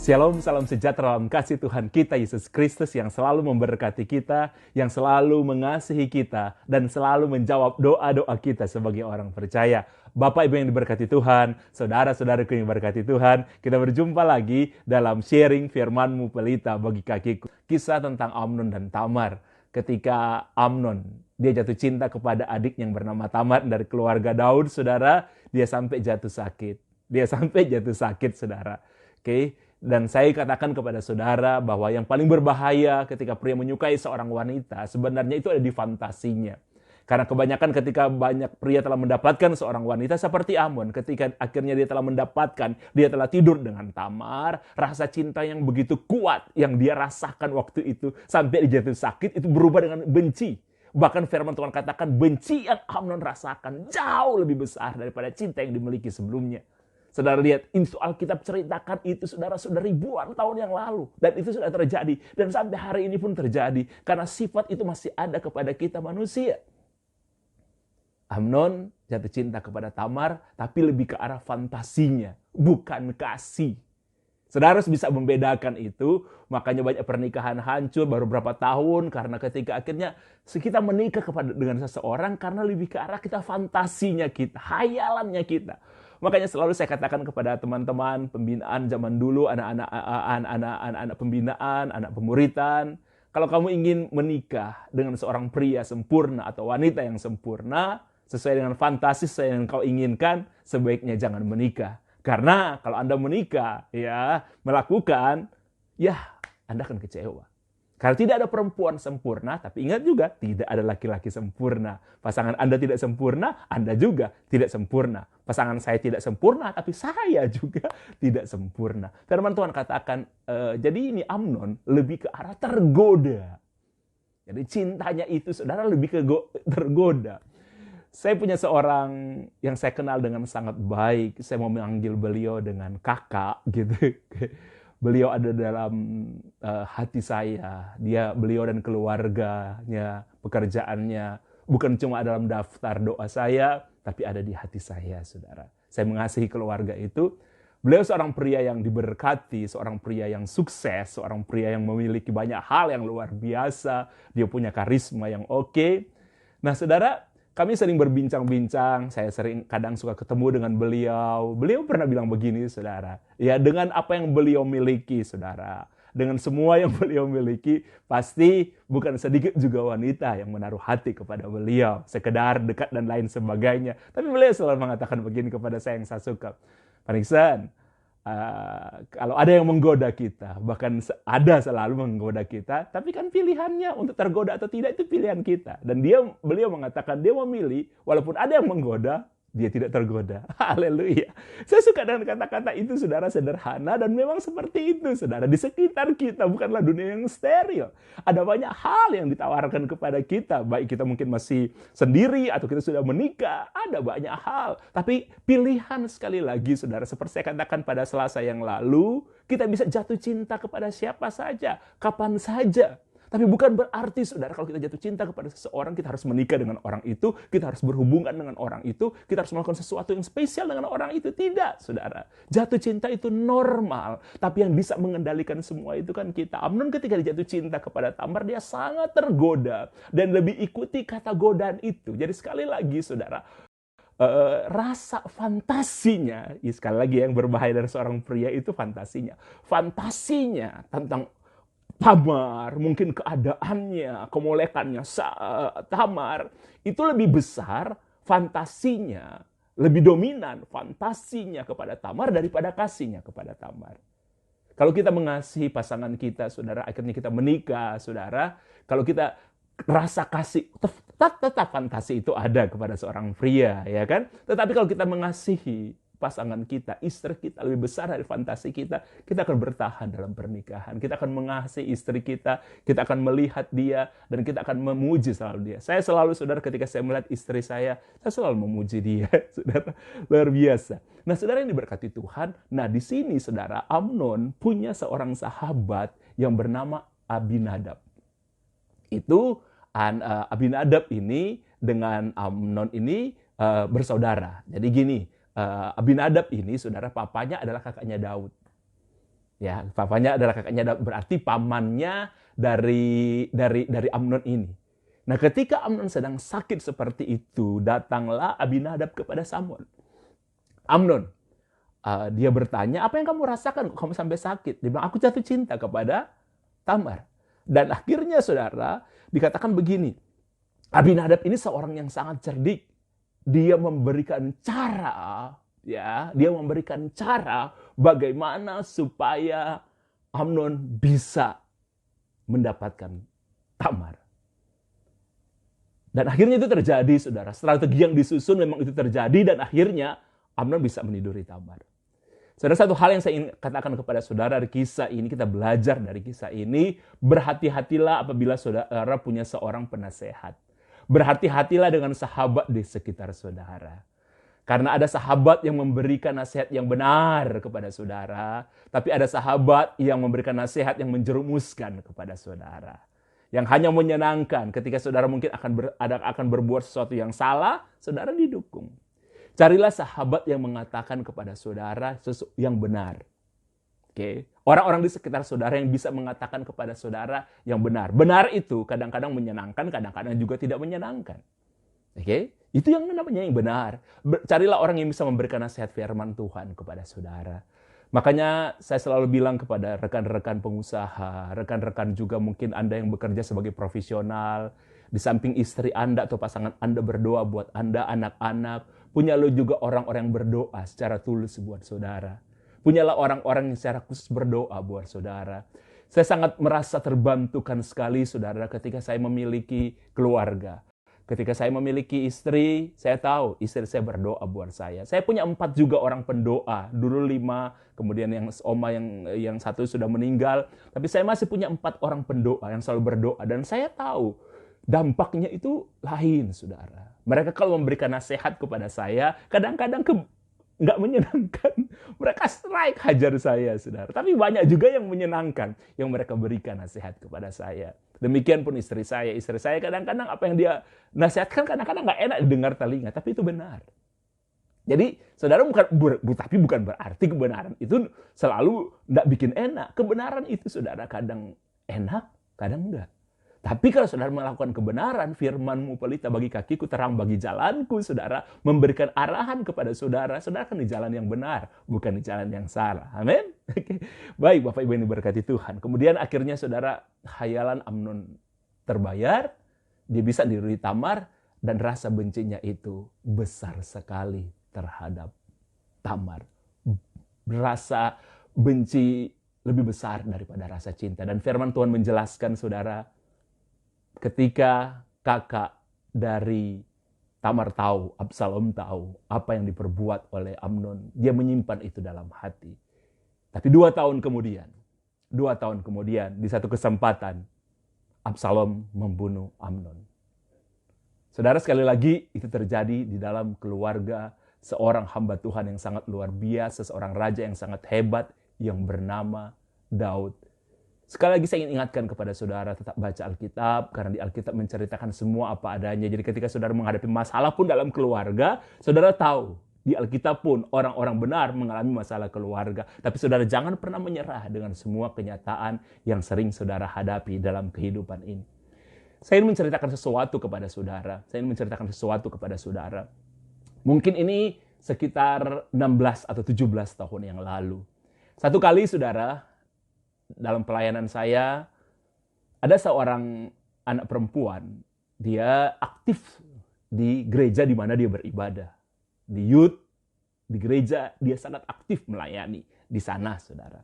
Shalom, salam sejahtera dalam kasih Tuhan kita Yesus Kristus yang selalu memberkati kita, yang selalu mengasihi kita, dan selalu menjawab doa-doa kita sebagai orang percaya. Bapak Ibu yang diberkati Tuhan, saudara-saudaraku yang diberkati Tuhan, kita berjumpa lagi dalam sharing firman-Mu pelita bagi kakiku. Kisah tentang Amnon dan Tamar. Ketika Amnon, dia jatuh cinta kepada adik yang bernama Tamar dari keluarga Daud, saudara, dia sampai jatuh sakit. Saudara. Oke. Dan saya katakan kepada saudara bahwa yang paling berbahaya ketika pria menyukai seorang wanita, sebenarnya itu ada di fantasinya. Karena kebanyakan ketika banyak pria telah mendapatkan seorang wanita seperti Amnon, ketika akhirnya dia telah mendapatkan, dia telah tidur dengan Tamar, rasa cinta yang begitu kuat yang dia rasakan waktu itu, sampai dia jatuh sakit, itu berubah dengan benci. Bahkan firman Tuhan katakan benci yang Amnon rasakan jauh lebih besar daripada cinta yang dimiliki sebelumnya. Saudara lihat, itu Alkitab ceritakan itu saudara sudah ribuan tahun yang lalu. Dan itu sudah terjadi. Dan sampai hari ini pun terjadi. Karena sifat itu masih ada kepada kita manusia. Amnon jatuh cinta kepada Tamar, tapi lebih ke arah fantasinya. Bukan kasih. Saudara harus bisa membedakan itu. Makanya banyak pernikahan hancur baru berapa tahun. Karena ketika akhirnya kita menikah dengan seseorang, karena lebih ke arah kita fantasinya kita. Hayalannya kita. Makanya selalu saya katakan kepada teman-teman pembinaan zaman dulu, anak-anak pembinaan, anak pemuritan, kalau kamu ingin menikah dengan seorang pria sempurna atau wanita yang sempurna, sesuai dengan fantasi yang kau inginkan, sebaiknya jangan menikah. Karena kalau Anda menikah, melakukan, Anda akan kecewa. Kalau tidak ada perempuan sempurna, tapi ingat juga, tidak ada laki-laki sempurna. Pasangan Anda tidak sempurna, Anda juga tidak sempurna. Pasangan saya tidak sempurna, tapi saya juga tidak sempurna. Firman Tuhan katakan, jadi ini Amnon lebih ke arah tergoda. Jadi cintanya itu, saudara, lebih ke tergoda. Saya punya seorang yang saya kenal dengan sangat baik. Saya mau memanggil beliau dengan kakak, gitu. Beliau ada dalam hati saya. Beliau dan keluarganya, pekerjaannya, bukan cuma dalam daftar doa saya, tapi ada di hati saya, saudara. Saya mengasihi keluarga itu. Beliau seorang pria yang diberkati, seorang pria yang sukses, seorang pria yang memiliki banyak hal yang luar biasa. Dia punya karisma yang oke. Nah, saudara, kami sering berbincang-bincang, saya kadang suka ketemu dengan beliau. Beliau pernah bilang begini, saudara. Ya, dengan apa yang beliau miliki, saudara. Dengan semua yang beliau miliki, pasti bukan sedikit juga wanita yang menaruh hati kepada beliau. Sekedar dekat dan lain sebagainya. Tapi beliau selalu mengatakan begini kepada saya yang saya suka. Pak Nixon, kalau ada yang menggoda kita, bahkan ada selalu menggoda kita, tapi kan pilihannya untuk tergoda atau tidak itu pilihan kita. Dan beliau mengatakan dia memilih, walaupun ada yang menggoda, dia tidak tergoda. Haleluya. Saya suka dengan kata-kata itu, saudara, sederhana, dan memang seperti itu, saudara. Di sekitar kita bukanlah dunia yang steril. Ada banyak hal yang ditawarkan kepada kita, baik kita mungkin masih sendiri atau kita sudah menikah, ada banyak hal. Tapi pilihan sekali lagi, saudara, seperti saya katakan pada Selasa yang lalu, kita bisa jatuh cinta kepada siapa saja, kapan saja. Tapi bukan berarti, saudara, kalau kita jatuh cinta kepada seseorang, kita harus menikah dengan orang itu, kita harus berhubungan dengan orang itu, kita harus melakukan sesuatu yang spesial dengan orang itu. Tidak, saudara. Jatuh cinta itu normal. Tapi yang bisa mengendalikan semua itu kan kita. Amnon ketika dia jatuh cinta kepada Tamar, dia sangat tergoda. Dan lebih ikuti kata godaan itu. Jadi sekali lagi, saudara, rasa fantasinya, sekali lagi yang berbahaya dari seorang pria itu fantasinya. Fantasinya tentang Tamar, mungkin keadaannya, kemolekannya Tamar, itu lebih besar fantasinya, lebih dominan fantasinya kepada Tamar daripada kasihnya kepada Tamar. Kalau kita mengasihi pasangan kita, saudara, akhirnya kita menikah, saudara, kalau kita rasa kasih, tetap fantasi itu ada kepada seorang pria, ya kan? Tetapi kalau kita mengasihi pasangan kita, istri kita lebih besar dari fantasi kita akan bertahan dalam pernikahan. Kita akan mengasihi istri kita akan melihat dia, dan kita akan memuji selalu dia. Saya selalu, saudara, ketika saya melihat istri saya selalu memuji dia, saudara, luar biasa. Nah, saudara yang diberkati Tuhan, nah di sini, saudara, Amnon punya seorang sahabat yang bernama Abinadab. Itu Abinadab ini dengan Amnon ini bersaudara. Jadi gini, Abinadab ini, saudara, papanya adalah kakaknya Daud. Ya, papanya adalah kakaknya Daud, berarti pamannya dari Amnon ini. Nah, ketika Amnon sedang sakit seperti itu, datanglah Abinadab kepada Samuel. Amnon, dia bertanya, apa yang kamu rasakan kok kamu sampai sakit? Dia bilang, aku jatuh cinta kepada Tamar. Dan akhirnya saudara, dikatakan begini, Abinadab ini seorang yang sangat cerdik. Dia memberikan cara bagaimana supaya Amnon bisa mendapatkan Tamar. Dan akhirnya itu terjadi, saudara. Strategi yang disusun memang itu terjadi, dan akhirnya Amnon bisa meniduri Tamar. Saudara, satu hal yang saya ingin katakan kepada saudara dari kisah ini, kita belajar dari kisah ini, berhati-hatilah apabila saudara punya seorang penasehat. Berhati-hatilah dengan sahabat di sekitar saudara. Karena ada sahabat yang memberikan nasihat yang benar kepada saudara, tapi ada sahabat yang memberikan nasihat yang menjerumuskan kepada saudara. Yang hanya menyenangkan ketika saudara mungkin akan berbuat sesuatu yang salah, saudara didukung. Carilah sahabat yang mengatakan kepada saudara sesuatu yang benar. Oke, orang-orang di sekitar saudara yang bisa mengatakan kepada saudara yang benar. Benar itu kadang-kadang menyenangkan, kadang-kadang juga tidak menyenangkan. Oke, itu yang namanya yang benar. Carilah orang yang bisa memberikan nasihat firman Tuhan kepada saudara. Makanya saya selalu bilang kepada rekan-rekan pengusaha, rekan-rekan juga mungkin Anda yang bekerja sebagai profesional, di samping istri Anda atau pasangan Anda berdoa buat Anda, anak-anak, punyalah juga orang-orang yang berdoa secara tulus buat saudara. Punyalah orang-orang yang secara khusus berdoa buat saudara. Saya sangat merasa terbantukan sekali, saudara, ketika saya memiliki keluarga. Ketika saya memiliki istri, saya tahu istri saya berdoa buat saya. Saya punya 4 juga orang pendoa. Dulu 5, kemudian yang oma yang 1 sudah meninggal. Tapi saya masih punya 4 orang pendoa yang selalu berdoa. Dan saya tahu dampaknya itu lain, saudara. Mereka kalau memberikan nasihat kepada saya, kadang-kadang nggak menyenangkan. Mereka strike hajar saya, saudara. Tapi banyak juga yang menyenangkan, yang mereka berikan nasihat kepada saya. Demikian pun istri saya. Istri saya kadang-kadang apa yang dia nasihatkan kadang-kadang nggak enak didengar telinga, tapi itu benar. Jadi, saudara, tapi bukan berarti kebenaran itu selalu nggak bikin enak. Kebenaran itu, saudara, kadang enak, kadang enggak. Tapi kalau saudara melakukan kebenaran, firman-Mu pelita bagi kakiku, terang bagi jalanku, saudara, memberikan arahan kepada saudara, saudara akan di jalan yang benar, bukan di jalan yang salah. Amin. Baik, Bapak Ibu yang diberkati Tuhan. Kemudian akhirnya saudara, khayalan Amnon terbayar, dia bisa diri Tamar, dan rasa bencinya itu besar sekali terhadap Tamar. Rasa benci lebih besar daripada rasa cinta. Dan firman Tuhan menjelaskan, saudara, ketika kakak dari Tamar tahu, Absalom tahu apa yang diperbuat oleh Amnon, dia menyimpan itu dalam hati. Tapi 2 tahun kemudian, di satu kesempatan, Absalom membunuh Amnon. Saudara, sekali lagi itu terjadi di dalam keluarga seorang hamba Tuhan yang sangat luar biasa, seorang raja yang sangat hebat yang bernama Daud. Sekali lagi saya ingin ingatkan kepada saudara, tetap baca Alkitab, karena di Alkitab menceritakan semua apa adanya. Jadi ketika saudara menghadapi masalah pun dalam keluarga, saudara tahu, di Alkitab pun orang-orang benar mengalami masalah keluarga. Tapi saudara jangan pernah menyerah dengan semua kenyataan yang sering saudara hadapi dalam kehidupan ini. Saya ingin menceritakan sesuatu kepada saudara. Mungkin ini sekitar 16 atau 17 tahun yang lalu. Satu kali, saudara, dalam pelayanan saya, ada seorang anak perempuan, dia aktif di gereja di mana dia beribadah. Di youth, di gereja, dia sangat aktif melayani di sana, saudara.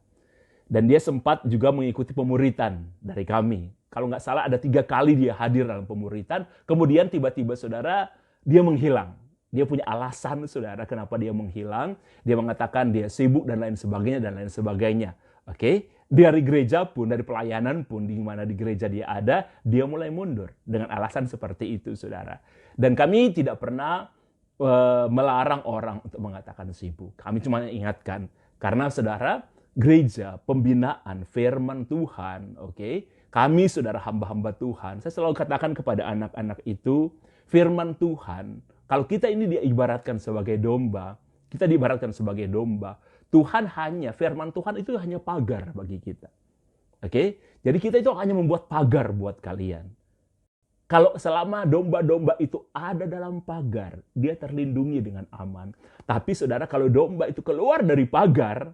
Dan dia sempat juga mengikuti pemuritan dari kami. Kalau nggak salah ada 3 kali dia hadir dalam pemuritan, kemudian tiba-tiba, saudara, dia menghilang. Dia punya alasan, saudara, kenapa dia menghilang. Dia mengatakan dia sibuk dan lain sebagainya. Oke? Dari gereja pun, dari pelayanan pun, di mana di gereja dia ada, dia mulai mundur dengan alasan seperti itu, saudara. Dan kami tidak pernah melarang orang untuk mengatakan sibuk. Kami cuma ingatkan, karena saudara, gereja, pembinaan, firman Tuhan, oke? Kami, saudara, hamba-hamba Tuhan, saya selalu katakan kepada anak-anak itu, firman Tuhan, kalau kita ini diibaratkan sebagai domba, Firman Tuhan itu hanya pagar bagi kita. Oke? Jadi kita itu hanya membuat pagar buat kalian. Kalau selama domba-domba itu ada dalam pagar, dia terlindungi dengan aman. Tapi saudara, kalau domba itu keluar dari pagar,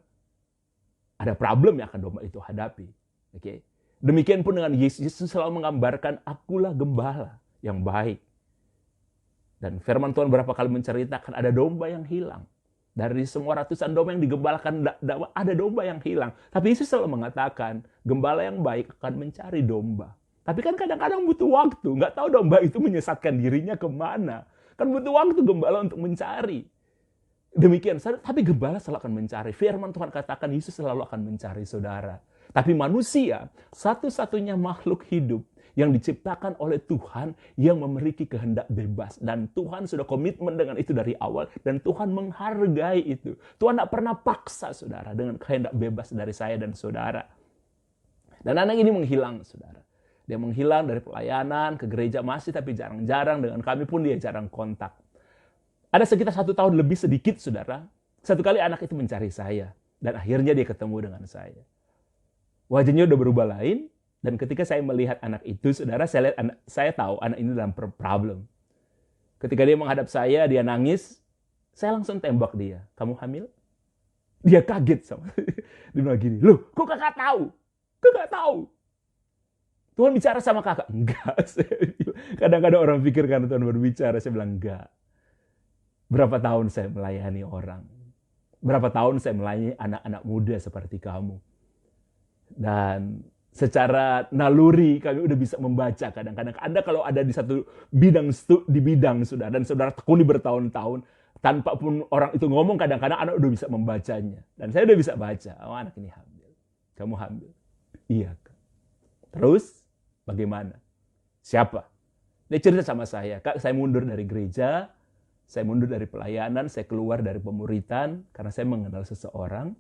ada problem yang akan domba itu hadapi. Oke? Demikian pun dengan Yesus. Yesus selalu menggambarkan, akulah gembala yang baik. Dan firman Tuhan berapa kali menceritakan ada domba yang hilang. Dari semua ratusan domba yang digembalakan, ada domba yang hilang. Tapi Yesus selalu mengatakan, gembala yang baik akan mencari domba. Tapi kan kadang-kadang butuh waktu. Nggak tahu domba itu menyesatkan dirinya kemana. Kan butuh waktu gembala untuk mencari. Demikian, tapi gembala selalu akan mencari. Firman Tuhan katakan, Yesus selalu akan mencari saudara. Tapi manusia, satu-satunya makhluk hidup yang diciptakan oleh Tuhan yang memiliki kehendak bebas. Dan Tuhan sudah komitmen dengan itu dari awal. Dan Tuhan menghargai itu. Tuhan tidak pernah paksa saudara dengan kehendak bebas dari saya dan saudara. Dan anak ini menghilang saudara. Dia menghilang dari pelayanan ke gereja masih, tapi jarang-jarang. Dengan kami pun dia jarang kontak. Ada sekitar 1 tahun lebih sedikit saudara. Satu kali anak itu mencari saya. Dan akhirnya dia ketemu dengan saya. Wajahnya udah berubah lain. Dan ketika saya melihat anak itu, saudara, saya tahu anak ini dalam problem. Ketika dia menghadap saya, dia nangis, saya langsung tembak dia. Kamu hamil? Dia kaget sama. Dia bilang gini, loh, kok kakak tahu? Kakak tahu? Tuhan bicara sama kakak? Enggak. Kadang-kadang orang pikir karena Tuhan berbicara, saya bilang enggak. Berapa tahun saya melayani orang? Berapa tahun saya melayani anak-anak muda seperti kamu? Dan secara naluri kami udah bisa membaca kadang-kadang. Anda kalau ada di satu bidang sudah, dan saudara tekuni bertahun-tahun, tanpa pun orang itu ngomong, kadang-kadang anak udah bisa membacanya. Dan saya udah bisa baca, oh anak ini hamil. Kamu hamil? Iya. Terus, bagaimana? Siapa? Dia cerita sama saya, Kak, saya mundur dari gereja, saya mundur dari pelayanan, saya keluar dari pemuritan, karena saya mengenal seseorang.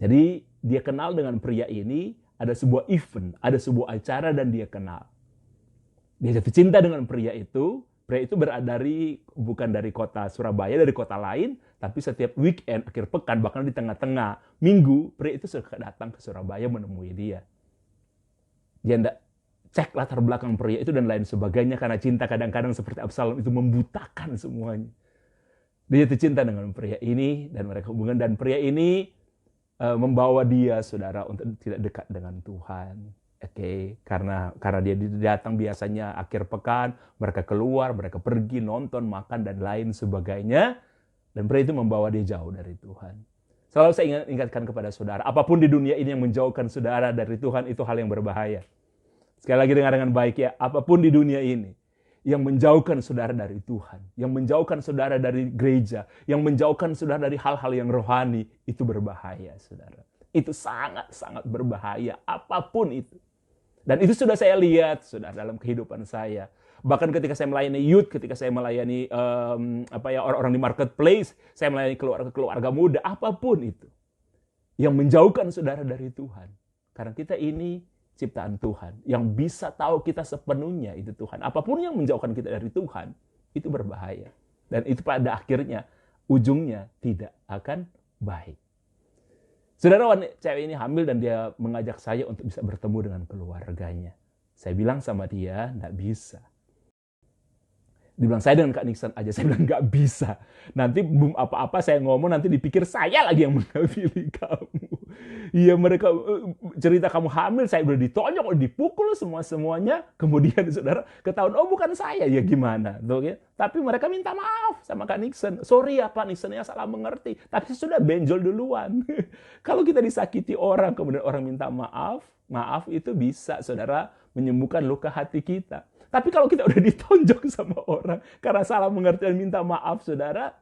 Jadi, dia kenal dengan pria ini, ada sebuah event, ada sebuah acara, dan dia kenal. Dia jatuh cinta dengan pria itu. Pria itu berada bukan dari kota Surabaya, dari kota lain, tapi setiap weekend, akhir pekan, bahkan di tengah-tengah minggu, pria itu suka datang ke Surabaya menemui dia. Dia tidak cek latar belakang pria itu dan lain sebagainya, karena cinta kadang-kadang seperti Absalom itu membutakan semuanya. Dia jatuh cinta dengan pria ini, dan mereka hubungan, dan pria ini membawa dia, saudara, untuk tidak dekat dengan Tuhan. Oke, karena dia datang biasanya akhir pekan, mereka keluar, mereka pergi, nonton, makan, dan lain sebagainya. Dan pria itu membawa dia jauh dari Tuhan. Selalu saya ingatkan kepada saudara, apapun di dunia ini yang menjauhkan saudara dari Tuhan, itu hal yang berbahaya. Sekali lagi dengar dengan baik ya, apapun di dunia ini yang menjauhkan saudara dari Tuhan, yang menjauhkan saudara dari gereja, yang menjauhkan saudara dari hal-hal yang rohani, itu berbahaya, saudara. Itu sangat-sangat berbahaya, apapun itu. Dan itu sudah saya lihat, saudara, dalam kehidupan saya. Bahkan ketika saya melayani youth, ketika saya melayani orang-orang di marketplace, saya melayani keluarga muda, apapun itu. Yang menjauhkan saudara dari Tuhan. Karena kita ini ciptaan Tuhan, yang bisa tahu kita sepenuhnya itu Tuhan. Apapun yang menjauhkan kita dari Tuhan, itu berbahaya. Dan itu pada akhirnya, ujungnya tidak akan baik. Saudara, cewek ini hamil dan dia mengajak saya untuk bisa bertemu dengan keluarganya. Saya bilang sama dia, enggak bisa. Dia bilang, saya dengan Kak Nixon aja. Saya bilang, nggak bisa. Nanti belum apa-apa saya ngomong, nanti dipikir saya lagi yang mengambil kamu. Iya, mereka cerita kamu hamil, saya udah ditonjok, udah dipukul semuanya. Kemudian saudara ketahuan, oh bukan saya, ya gimana? Tuh, ya. Tapi mereka minta maaf sama Kak Nixon. Sorry ya Pak Nixon, ya salah mengerti. Tapi sudah benjol duluan. Kalau kita disakiti orang, kemudian orang minta maaf itu bisa, saudara, menyembuhkan luka hati kita. Tapi kalau kita udah ditonjok sama orang karena salah mengerti dan minta maaf, saudara,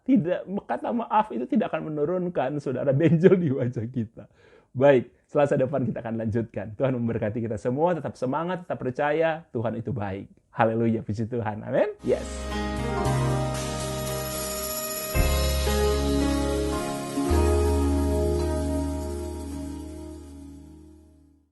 kata maaf itu tidak akan menurunkan, saudara, benjol di wajah kita. Baik, Selasa depan kita akan lanjutkan. Tuhan memberkati kita semua, tetap semangat, tetap percaya, Tuhan itu baik. Haleluya, puji Tuhan. Amin. Yes.